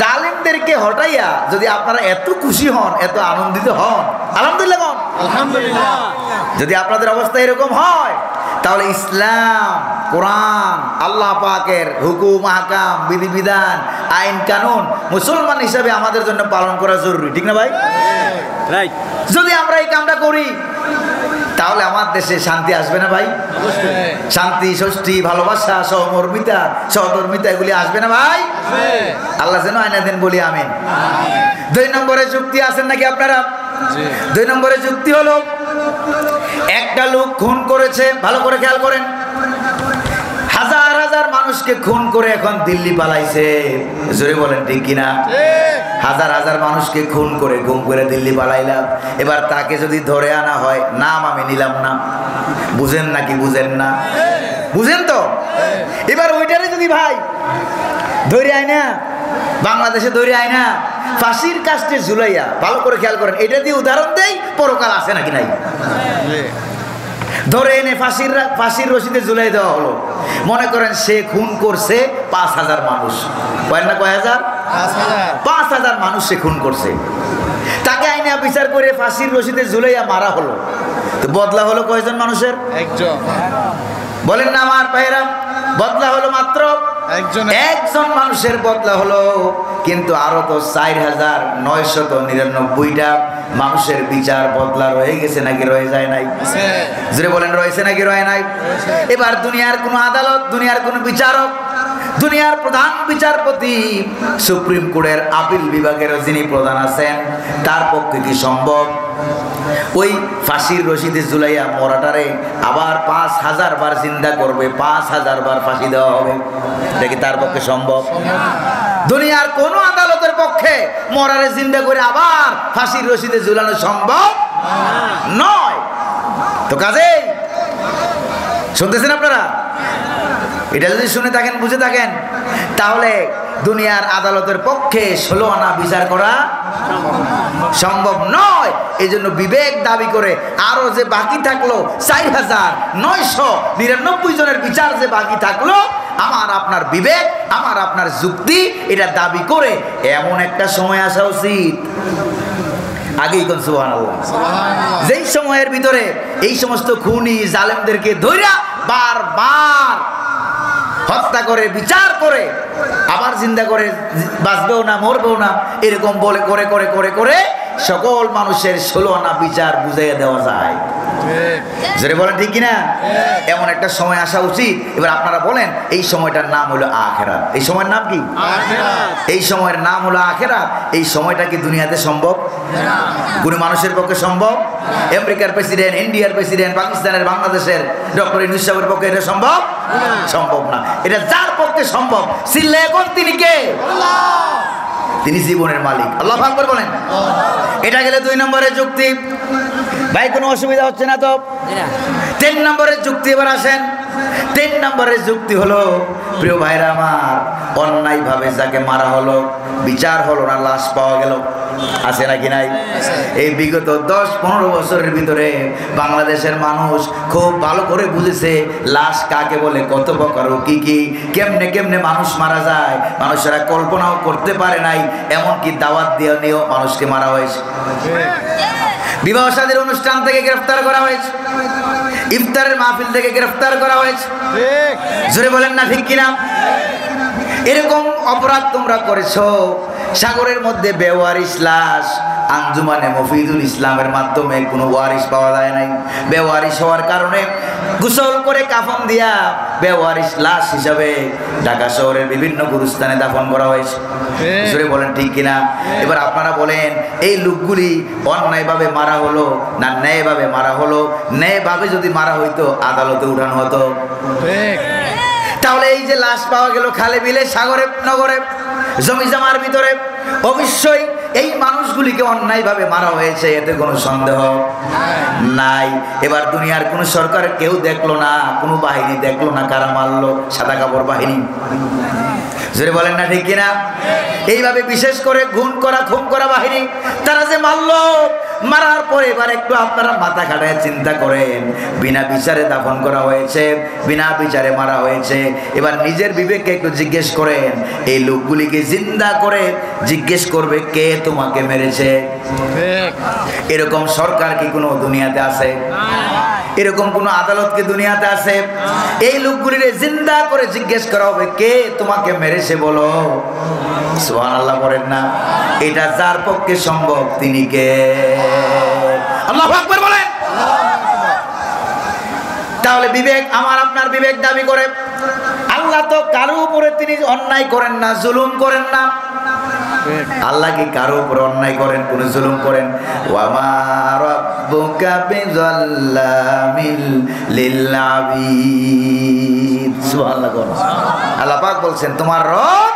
জালিমদেরকে হটাইয়া যদি আপনারা এত খুশি হন, এত আনন্দিত হন, আলহামদুলিল্লাহ, আলহামদুলিল্লাহ। যদি আপনাদের অবস্থা এরকম হয়, তাহলে ইসলাম, কোরআন, আল্লাহ পাকের হুকুম, আহকাম, বিধিবিধান, আইন কানুন মুসলমান হিসাবে আমাদের জন্য পালন করা জরুরি, ঠিক না ভাই? রাইট। যদি আমরা এই কামটা করি, তাহলে আমার দেশে শান্তি আসবে না ভাই? শান্তি, ষষ্ঠী, ভালোবাসা, সহমর্মিতা, সহধর্মিতা, এগুলি আসবে না ভাই? আল্লাহ যেন আইনা দেন, বলি আমিন। দুই নম্বরে যুক্তি আছেন নাকি আপনারা? দুই নম্বরে যুক্তি হলো, একটা লোক খুন করেছে, ভালো করে খেয়াল করেন, হাজার হাজার মানুষকে খুন করে এখন দিল্লি পালাইছে, জোরে বলেন ঠিক কিনা? হাজার হাজার মানুষকে খুন করে গুম করে দিল্লি পালাইলাম। এবার তাকে যদি ধরে আনা হয়, নাম আমি নিলাম না, বুঝেন নাকি বুঝেন না? বুঝেন তো? এবার ওইটারে যদি ভাই ধরে আয় না, বাংলাদেশে ধরে আয় না, ফাঁসির কাস্টে ঝুলাইয়া, ভালো করে খেয়াল করেন, এটা দিয়ে উদাহরণ দেই, পরকাল আছে নাকি নাই? ধরে এনে ফাঁসির রশিদে ঝুলাই দেওয়া হলো। মনে করেন সে খুন করছে ৫,০০০ মানুষ, কয় না কয় হাজার? ৫,০০০ মানুষ সে খুন করছে। তাকে আইনে বিচার করে ফাঁসির রশিদে ঝুলাইয়া মারা হলো। তো বদলা হলো কয়জন মানুষের? একজন। বলেন না আমার ভাইরা, বদলা হলো মাত্র একজন মানুষের বদলা হলো, কিন্তু আরো তো ৪,৯৯৯টা মানুষের বিচার বদলা রয়ে গেছে নাকি রয়ে যায় নাই? যদি বলেন রয়েছে নাকি রয়ে নাই? এবার দুনিয়ার কোন আদালত, দুনিয়ার কোন বিচারক, দুনিয়ার প্রধান বিচারপতি, সুপ্রিম কোর্টের আপিল বিভাগের যিনি প্রধান আছেন, তার পক্ষে কি সম্ভব ওই ফাঁসির রশিদে ঝুলাইয়া মরাটারে আবার ৫,০০০ বার জিন্দা করবে, ৫,০০০ বার ফাঁসি দেওয়া হবে? এটা কি তার পক্ষে সম্ভব? দুনিয়ার কোন আদালতের পক্ষে মরারে জিন্দা করে আবার ফাঁসির রশিদে ঝুলানো সম্ভব নয়। তো কাজেই শুনতেছেন আপনারা, এটা যদি শুনে থাকেন বুঝে থাকেন তাহলে দুনিয়ার আদালতের পক্ষে 16 আনা বিচার করা সম্ভব নয়। এই জন্য বিবেক দাবি করে আরো যে বাকি থাকলো 4999 জনের বিচার যে বাকি থাকলো, আমার আপনার বিবেক, আমার আপনার যুক্তি এটা দাবি করে এমন একটা সময় আসা উচিত, আগেই কোন সুবহানাল্লাহ, যেই সময়ের ভিতরে এই সমস্ত খুনি জালেমদেরকে ধইরা বারবার হত্যা করে বিচার করে আবার জিন্দা করে বাঁচবেও না মরবেও না এরকম বলে করে করে করে করে সকল মানুষের 16 আনা বিচার বুঝিয়ে দেওয়া যায়। জোরে বলেন ঠিক কিনা? এমন একটা সময় আসা উচিত। এবার আপনারা বলেন এই সময়টার নাম হলো আখিরাত। এই সময়ের নাম কি? আখিরাত। এই সময়ের নাম হলো আখিরাত। এই সময়টা কি দুনিয়াতে সম্ভব? না। কোন মানুষের পক্ষে সম্ভব? আমেরিকার প্রেসিডেন্ট, ইন্ডিয়ার প্রেসিডেন্ট, পাকিস্তানের, বাংলাদেশের ডক্টর ইউনূস সাহেবের পক্ষে এটা সম্ভব? না, সম্ভব না। এটা যার পক্ষে সম্ভব চিল্লায়ে এখন তিনি কে? আল্লাহ। তিনি জীবনের মালিক। আল্লাহু আকবার বলেন। এটা গেলে 2 নম্বরের যুক্তি। ভাই কোনো অসুবিধা হচ্ছে না তো? 3 নম্বরের যুক্তি এবার আসেন। 3 নম্বরের যুক্তি হলো, প্রিয় ভাইরা আমার, অন্যায়ভাবে যাকে মারা হলো, বিচার হলো না, লাশ পাওয়া গেল, আছে নাকি নাই? এই বিগত 10-15 বছরের ভিতরে বাংলাদেশের মানুষ খুব ভালো করে বুঝেছে লাশ কাকে বলে, কত প্রকার, কি কি, কেমনে কেমনে মানুষ মারা যায়, মানুষেরা কল্পনাও করতে পারে নাই। এমনকি দাওয়াত দিয়ে নিয়েও মানুষকে মারা হয়েছে, বিবাহ শাদীর অনুষ্ঠান থেকে গ্রেফতার করা হয়েছে, ইফতারের মাহফিল থেকে গ্রেফতার করা হয়েছে। জোরে বলেন না ঠিক কিনা? এরকম অপরাধ তোমরা করেছো। সাগরের মধ্যে বেওয়ারিশ লাশ, আঞ্জুমানে মফিদুল ইসলামের মাধ্যমে কোনো ওয়ারিশ পাওয়া যায় নাই। বেওয়ারিশ হওয়ার কারণে গোসল করে কাফন দিয়া বেওয়ারিশ লাশ হিসাবে ঢাকা শহরের বিভিন্ন গুরুস্থানে দাফন করা হয়েছে। জোরে বলেন ঠিক কিনা? এবার আপনারা বলেন এই লোকগুলি অন্যায়ভাবে মারা হলো না ন্যায়ভাবে মারা হলো? ন্যায়ভাবে যদি মারা হইতো আদালতে উঠানো হতো। তাহলে এই যে লাশ পাওয়া গেল খালে বিলে, সাগরে, নগরে, জমি জমার ভিতরে, অবশ্যই এই মানুষগুলিকে অন্যায়ভাবে মারা হয়েছে, এতে কোনো সন্দেহ নাই। এবার দুনিয়ার কোন সরকার কেউ দেখলো না, কোনো বাহিনী দেখলো না কারা মারলো, সাদা কাপড় বাহিনী। জোরে বলেন না ঠিক কিনা? এইভাবে বিশেষ করে খুন করা বাহিনী, তারা যে মারলো, মারার পরে এবার একটু আপনারা মাথা খাটায় চিন্তা করেন, বিনা বিচারে দাফন করা হয়েছে, বিনা বিচারে মারা হয়েছে। এবার নিজের বিবেককে একটু জিজ্ঞেস করেন, এই লোকগুলিকে জিন্দা করে জিজ্ঞেস করবে কে তোমাকে মেরেছে? এরকম সরকার কি কোনো দুনিয়াতে আছে? এরকম কোন আদালত কি দুনিয়াতে আছে? এই লোকগুলির জিন্দা করে জিজ্ঞেস করা হবে কে তোমাকে মেরেছে বলো। সুবহানাল্লাহ বলেন না? এটা যার পক্ষে সম্ভব তিনি কে? আল্লাহু আকবার বলেন। তাহলে বিবেক, আমার আপনার বিবেক দাবি করে আল্লাহ তো কারো উপরে তিনি অন্যায় করেন না, জুলুম করেন না। আল্লাহ কি কারো উপর অন্যায় করেন, কোন জুলুম করেন? ওয়া মা রাব্বুকা বিযাল্লামিল লিল আবিদ। সুবহানাল্লাহ। আল্লাহ পাক বলছেন তোমার রব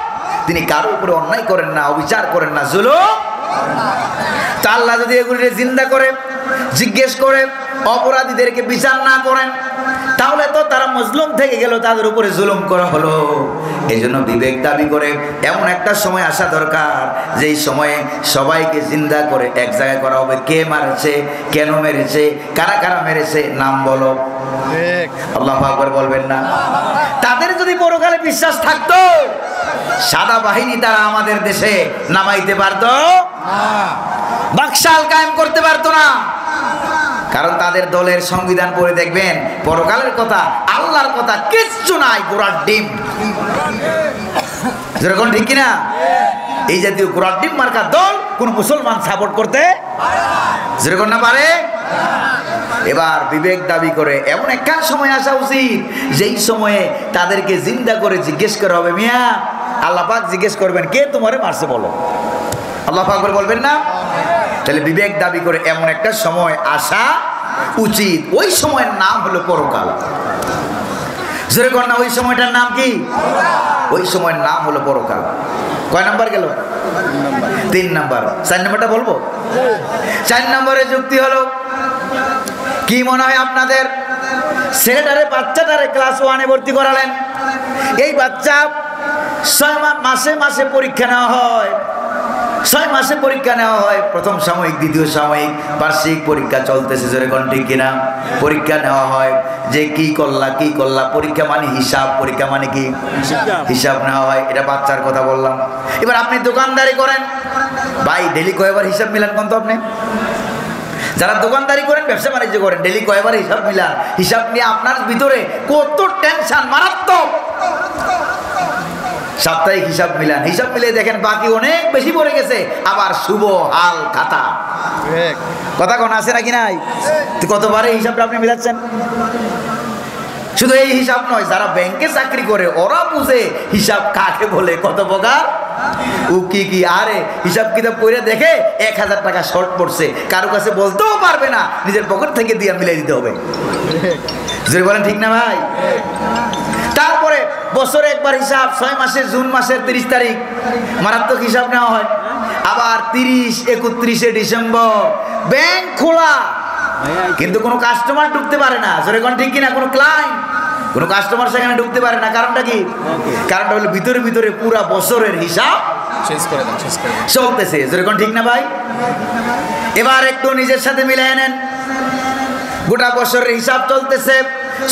তিনি কারো উপরে অন্যায় করেন না, অবিচার করেন না, জুলুম। তা আল্লাহ যদি এগুলিকে জিন্দা করে জিজ্ঞেস করে অপরাধীদেরকে বিচার না করেন, তাহলে তো তারা মজলুম থেকে গেল, তাদের উপরে জুলুম করা হলো। এই জন্য বিবেক দাবি করে এমন একটা সময় আসা দরকার, যেই সময়ে সবাইকে জিন্দা করে এক জায়গায় করা হবে, কে মারেছে, কেন মেরেছে, কারা কারা মেরেছে, নাম বলো। আল্লাহু আকবার বলবেন না? তাদের যদি পরকালে বিশ্বাস থাকতো, সাদা বাহিনী তারা আমাদের দেশে নামাইতে পারতো না, বাকশাল কায়েম করতে পারতো না। কারণ তাদের দলের সংবিধান পড়ে দেখবেন পরকালের কথা, আল্লাহর কথা কিচ্ছু নাই, গোড়ার ডিম। যেরকম ঠিক কিনা? এই জাতীয় গোড়ার ডিম মার্কা দল কোন মুসলমান সাপোর্ট করতে যেরকম না পারে। এবার বিবেক দাবি করে এমন একটা সময় আসা উচিত, যেই সময়ে তাদেরকে জিন্দা করে জিজ্ঞেস করা হবে, মিয়া আল্লাহ পাক জিজ্ঞেস করবেন কে তোমারে মারছে বলো। আল্লাহ পাক বলবেন না? তাহলে বিবেক দাবি করে এমন একটা সময় আসা উচিত, ওই সময়ের নাম হলো পরকাল। যেরকম না, ওই সময়টার নাম কি? ওই সময়ের নাম হলো পরকাল। কয় নাম্বার গেল? 3 নাম্বার। 4 নাম্বারটা বলবো? 4 নম্বরের যুক্তি হলো কি মনে হয় আপনাদের? ছেলেটারে বাচ্চাটারে ক্লাস 1-এ ভর্তি করালেন। এই বাচ্চা 6 মাসে মাসে পরীক্ষা নেওয়া হয়, 6 মাসে পরীক্ষা নেওয়া হয়। প্রথম সাময়িক, দ্বিতীয় সাময়িক, বার্ষিক পরীক্ষা চলতেছে, জোরে কোন ঠিক কিনা? পরীক্ষা নেওয়া হয় যে কি করলা কি করলা। পরীক্ষা মানে হিসাব, পরীক্ষা মানে কি? হিসাব নেওয়া হয়। এটা বাচ্চার কথা বললাম। এবার আপনি দোকানদারি করেন ভাই, ডেলি কয়বার হিসাব মিলান কোন তো আপনি? যারা দোকানদারি করেন, ব্যবসা বাণিজ্য করেন, ডেলি কয়বার হিসাব মিলান? হিসাব নিয়ে আপনার ভিতরে কত টেনশন, মারাত্মক। সাপ্তাহিক হিসাব মিলান, হিসাব মিলে দেখেন বাকি অনেক বেশি পড়ে গেছে। আবার শুভ হাল খাতা, কথা কোন আছে নাকি নাই? কতবারে হিসাবটা আপনি মিলাচ্ছেন? শুধু এই হিসাব নয়, যারা ব্যাংকে চাকরি করে ওরা বুঝে হিসাব কাকে বলে, কত প্রকার ও কি কি। আরে হিসাব কিতাব করে দেখে 1000 টাকা শর্ট পড়ছে, কারো কাছে বলতেও পারবে না, নিজের পকেট থেকে দিয়ে মিলাই দিতে হবে। যদি বলেন ঠিক না ভাই? তারপরে বছরে একবার হিসাব, 6 মাসের জুন মাসের 30 তারিখ মারাত্মক হিসাব নেওয়া হয়। আবার 30-31 ডিসেম্বর ব্যাংক খোলা, কিন্তু কোনো কাস্টমার ঢুকতে পারে না। জোরে কোন ঠিক কিনা? কোনো ক্লায়েন্ট, কোনো কাস্টমার সেখানে ঢুকতে পারে না। কারণটা কি? কারণটা হলো ভিতরে ভিতরে পুরা বছরের হিসাব চলতেছে। জোরে কোন ঠিক না ভাই? এবার একটু নিজের সাথে মিলিয়ে নেন। গোটা বছরের হিসাব চলতেছে,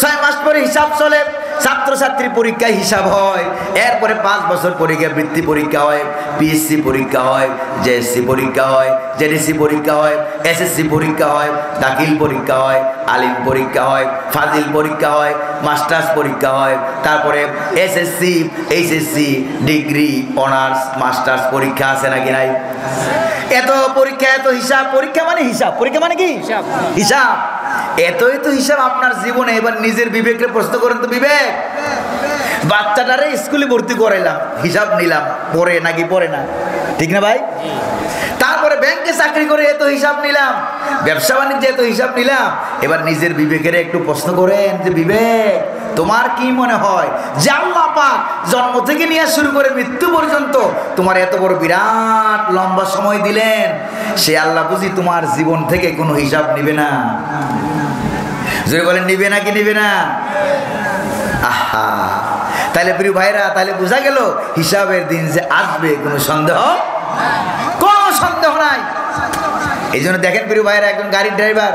6 মাস পরে হিসাব চলে। ছাত্রছাত্রী পরীক্ষায় হিসাব হয়, এরপরে 5 বছর পরীক্ষা, বৃত্তি পরীক্ষা হয়, পিএসসি পরীক্ষা হয়, জেএসসি পরীক্ষা হয়, জেডিসি পরীক্ষা হয়, এসএসসি পরীক্ষা হয়, দাখিল পরীক্ষা হয়, আলিম পরীক্ষা হয়, ফাজিল পরীক্ষা হয়, মাস্টার্স পরীক্ষা হয়, তারপরে SSC, HSC, degree, honours, masters পরীক্ষা আছে নাকি নাই? এত পরীক্ষা, এত হিসাব। পরীক্ষা মানে হিসাব, পরীক্ষা মানে কি? হিসাব। এতই তো হিসাব আপনার জীবনে। এবার নিজের বিবেককে প্রশ্ন করেন তো, বিবেক, বাচ্চাটারে স্কুলে ভর্তি করাইলাম, হিসাব নিলাম, পড়ে নাকি পড়ে না, ঠিক না ভাই? তারপরে ব্যাংকে চাকরি করে এত হিসাব নিলাম, ব্যবসা বাণিজ্যে এত হিসাব নিলাম। এবার নিজের বিবেকের একটু প্রশ্ন করেন যে বিবেক, তোমার কি মনে হয় যে আল্লাহ পাক জন্ম থেকে নিয়ে শুরু করে মৃত্যু পর্যন্ত তোমার এত বড় বিরাট লম্বা সময় দিলেন, সে আল্লাহ বুঝি তোমার জীবন থেকে কোনো হিসাব নিবে না? যদি বলেন নিবে না কি নিবে না? আহা, তাহলে প্রিয় ভাইরা, তাহলে বোঝা গেল হিসাবের দিন যে আসবে কোনো সন্দেহ নাই। এই জন্য দেখেন প্রিয় ভাইরা, একজন গাড়ির ড্রাইভার,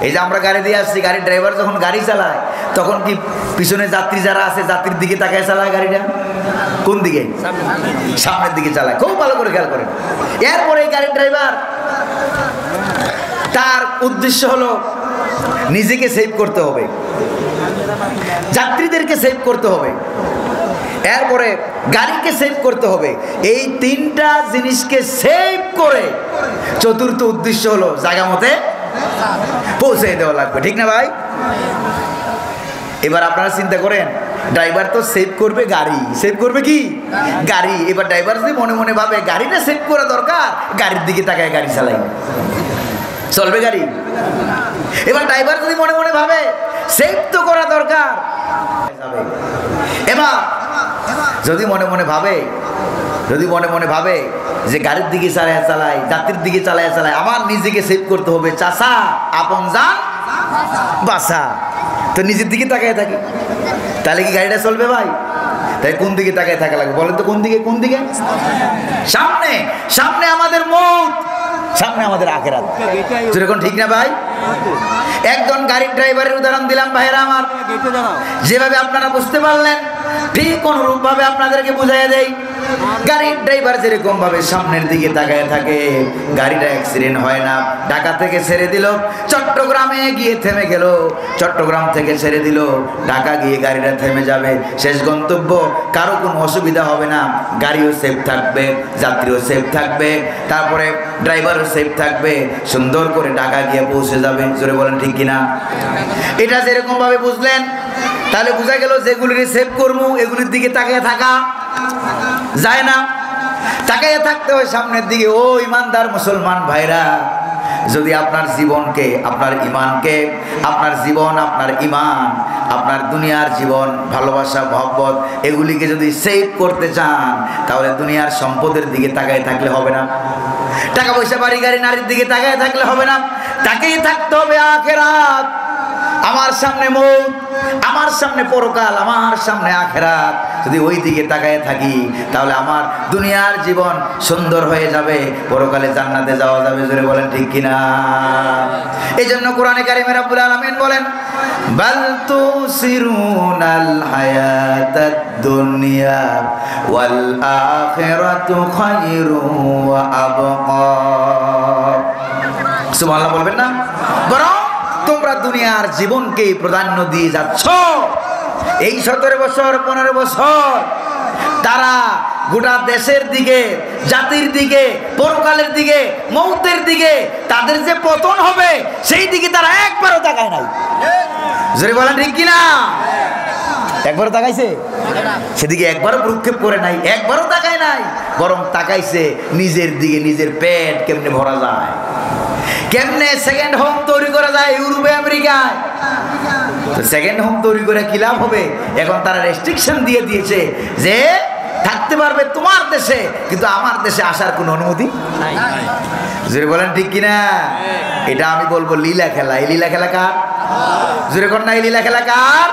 এই যে আমরা গাড়ি দিয়ে আসছি, গাড়ির ড্রাইভার যখন গাড়ি চালায় তখন কি পিছনে যাত্রী যারা আছে যাত্রীর দিকে তাকায় চালায় গাড়িটা? কোন দিকে? সামনের দিকে চালায়। খুব ভালো করে খেয়াল করেন। এরপরে এই গাড়ির ড্রাইভার, তার উদ্দেশ্য হলো নিজেকে সেভ করতে হবে, যাত্রীদেরকে সেভ করতে হবে, এরপরে গাড়িকে সেভ করতে হবে। এই 3টা জিনিসকে সেভ করে চতুর্থ উদ্দেশ্য হলো জায়গা মতে পৌঁছে দেওয়া লাগবে, ঠিক না ভাই? এবার আপনারা চিন্তা করেন, ড্রাইভার তো সেভ করবে গাড়ি, সেভ করবে কি? গাড়ি। এবার ড্রাইভার যদি মনে মনে ভাবে গাড়িটা সেভ করা দরকার, গাড়ির দিকে তাকায় গাড়ি চালাই, চলবে গাড়ি? এবার ড্রাইভার যদি মনে মনে ভাবে সেভ তো করা দরকার, এবার যদি মনে মনে ভাবে যে গাড়ির দিকে চালায়, যাত্রীর দিকে চালায়, আমার নিজেকে সেভ করতে হবে, চাষা আপন যান বাসা, তো নিজের দিকে তাকায় থাকে, তাহলে কি গাড়িটা চলবে ভাই? তাই কোন দিকে তাকায় থাকা লাগবে বলেন তো? কোন দিকে? কোন দিকে? সামনে। সামনে আমাদের মৌত, সামনে আমাদের আখিরাত। যেরকম, ঠিক না ভাই? একজন গাড়ির ড্রাইভারের উদাহরণ দিলাম ভাইরা আমার, যেভাবে আপনারা বুঝতে পারলেন ঠিক অনুরূপ ভাবে আপনাদেরকে বুঝাইয়া দেই। গাড়ির ড্রাইভার যেরকম ভাবে সামনের দিকে তাকায় থাকে, গাড়িটা অ্যাক্সিডেন্ট হয় না। ঢাকা থেকে ছেড়ে দিল, চট্টগ্রামে গিয়ে থেমে গেল, চট্টগ্রাম থেকে ছেড়ে দিল, ঢাকা গিয়ে গাড়িটা থেমে যাবে, শেষ গন্তব্য, কারো কোনো অসুবিধা হবে না, গাড়িও সেফ থাকবে, যাত্রীও সেফ থাকবে, তারপরে ড্রাইভারও সেফ থাকবে, সুন্দর করে ঢাকা গিয়ে পৌঁছে যাবে। জোরে বলেন ঠিক কিনা? এটা যেরকম ভাবে বুঝলেন, তাহলে বোঝা গেল যেগুলিকে সেভ করবো এগুলির দিকে তাকিয়ে থাকা যায় না, তাকিয়ে থাকতে হয় সামনের দিকে। ও ইমানদার মুসলমান ভাইরা, যদি আপনার জীবনকে, আপনার ইমানকে, আপনার জীবন, আপনার ইমান, আপনার দুনিয়ার জীবন, ভালোবাসা, মহব্বত, এগুলিকে যদি সেভ করতে চান, তাহলে দুনিয়ার সম্পদের দিকে তাকায় থাকলে হবে না, টাকা পয়সা, বাড়ি গাড়ি, নারীর দিকে তাকায় থাকলে হবে না, তাকেই থাকতে হবে আখিরাত। আমার সামনে মৌত, আমার সামনে পরকাল, আমার সামনে আখিরাত। যদি ওই দিকে তাকায় থাকি তাহলে আমার দুনিয়ার জীবন সুন্দর হয়ে যাবে, পরকালে জান্নাতে যাওয়া যাবে। জোরে বলেন ঠিক কিনা? এই জন্য কোরআনে কারিমে রব্বুল আলামিন বলেন, বাল তুসিরুনাল হায়াতাদ দুনিয়া ওয়াল আখিরাতু খায়রুন ওয়া আবকা। সুবহানাল্লাহ বলবেন না? বরং তোমরা দুনিয়ার জীবনকে প্রাধান্য দিয়ে যাচ্ছ। এই 17 বছর 15 বছর তারা গোটা দেশের দিকে, জাতির দিকে, পরকালের দিকে, মৌতের দিকে, তাদের যে পতন হবে সেই দিকে তারা একবারও তাকায় নাই। জোরে বলেন ঠিক কিনা? একবারও তাকাইছে? সেদিকে একবারও ভ্রুক্ষেপ করে নাই, একবারও তাকায় নাই। বরং তাকাইছে নিজের দিকে, নিজের পেট কেমনে ভরা যায়, কেমনে সেকেন্ড হোম তৈরি করা যায় ইউরোপে আমেরিকায়। তো সেকেন্ড হোম তৈরি করে কি লাভ হবে? এখন তারা রেস্ট্রিকশন দিয়ে দিয়েছে যে থাকতে পারবে তোমার দেশে, কিন্তু আমার দেশে আসার কোনো অনুমতি নাই। জোরে বলেন ঠিক কিনা? এটা আমি বলবো লীলা খেলা। এই লীলা খেলা কার? জোরে কর না, এই লীলা খেলা কার?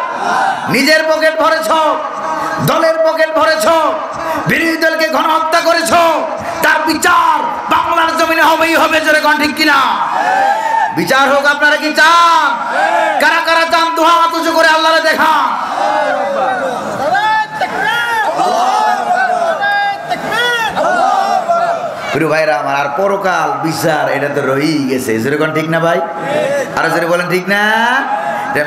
নিজের পকেট ভরেছ, দলের পকেট ভরেছ, বিরোধী দলকে গণহত্যা করেছ, তার বিচার বাংলার জমিনে হবেই হবে। জোরে কোন ঠিক কিনা? বিচার হোক। আপনারা কি চান? কারা কারা চান? দুহা হাত উঁচু করে আল্লাহরে দেখান। প্রিয় ভাইরা আমার, আর পরকাল বিচার এটা তো রয়েই গেছে। জোরে কোন ঠিক না ভাই? আর জোরে বলেন ঠিক না?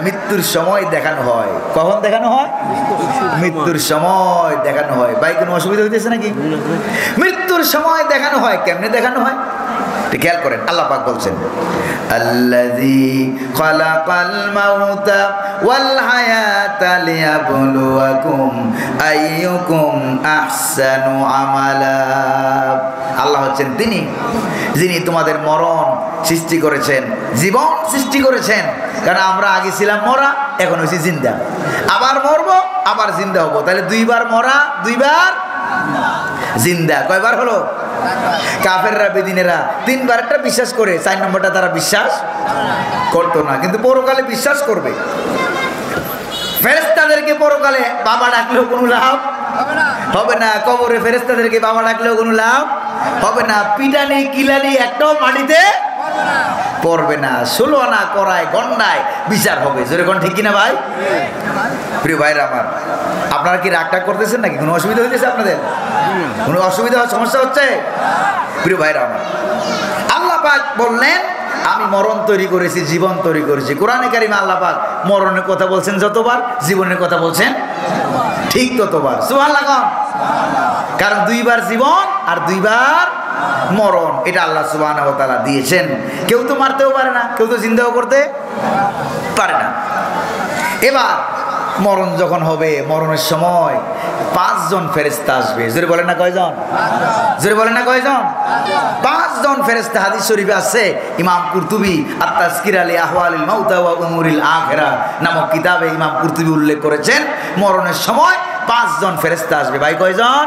মৃত্যুর সময় দেখানো হয়। কখন দেখানো হয়? মৃত্যুর সময় দেখানো হয়। ভাই কোনো অসুবিধা হইতেছে নাকি? মৃত্যুর সময় দেখানো হয়। কেমনে দেখানো হয় খেয়াল করেন। আল্লাহ পাক বলছেন, আল্লাযী খালাকাল মাউতা ওয়াল হায়াতা লিয়াবলুয়াকুম আইয়ুকুম আহসানু আমালা। আল্লাহ হচ্ছেন তিনি যিনি তোমাদের মরণ সৃষ্টি করেছেন, জীবন সৃষ্টি করেছেন। কারণ আমরা আগে ছিলাম মরা, এখন হয়েছি জিন্দা। আবার মরবো, আবার জিন্দা হবো। তাহলে দুইবার মরা, দুইবার জিন্দা। কয়বার হলো? কাফেররা, বেদিনেরা 3 বারটা বিশ্বাস করে, 4 নম্বরটা তারা বিশ্বাস করতো না, কিন্তু পরকালে বিশ্বাস করবে। ফেরেশতাদেরকে পরকালে বাবা ডাকলেও কোনো লাভ হবে না। কবরে ফেরেশতাদেরকে বাবা ডাকলেও কোনো লাভ হবে না। পিটানি কিলানি একটাও মাটিতে পড়বে না। 16 আনা করায় গন্ডায় বিচার হবে। জোরে কোন ঠিক কিনা ভাই? প্রিয় ভাইরা আমার, আপনারা কি রাগ টাগ করতেছেন নাকি? কোনো অসুবিধা হইতেছে আপনাদের? কোনো অসুবিধা, সমস্যা হচ্ছে? প্রিয় ভাইরা আমার, আল্লাহ পাক বললেন আমি মরণ তৈরি করেছি, জীবন তৈরি করেছি। কোরআনে কারিমে আল্লাহ পাক মরণের কথা বলছেন যতবার, জীবনের কথা বলছেন ঠিক ততবার। সুবহানাল্লাহ। কারণ 2 বার জীবন আর 2 বার মরণ, এটা আল্লাহ সুবহানাহু ওয়া তাআলা দিয়েছেন। কেউ তো মারতেও পারে না, কেউ তো জিন্দাও করতে পারে না। এবার মরণ যখন হবে, মরণের সময় 5 জন ফেরেশতা আসবে। জোরে বলেন না কয়জন? জোরে বলেন না কয়জন? 5 জন ফেরেশতা। হাদিস শরীফে আছে, ইমাম কুরতুবী আত-তাযকির আলী আহওয়ালিল মাউতা ওয়া উমুরিল আখিরাহ নামক কিতাবে ইমাম কুরতুবী উল্লেখ করেছেন মরণের সময় 5 জন ফেরেশতা আসবে। ভাই কয়জন?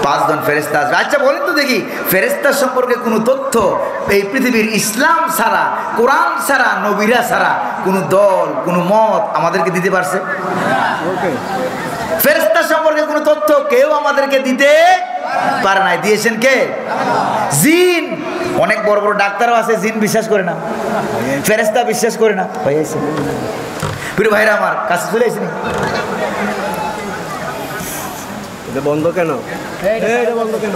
5 জন ফেরেশতা আসবে। আচ্ছা বলেন তো দেখি, ফেরেশতা সম্পর্কে কোনো তথ্য এই পৃথিবীর ইসলাম ছাড়া, কোরআন ছাড়া, নবীরা ছাড়া কোনো দল, কোনো মত আমাদেরকে দিতে পারছে? ফেরেশতা সম্পর্কে কোনো তথ্য কেউ আমাদেরকে দিতে পারে নাই। দিয়েছেন কে? জিন। অনেক বড় বড় ডাক্তারও আছে, জিন বিশ্বাস করে না, ফেরেশতা বিশ্বাস করে না। হয়েছে প্রিয় ভাইরা আমার, কাছে চলে আসেনি। এটা বন্ধ কেন? এটা বন্ধ কেন?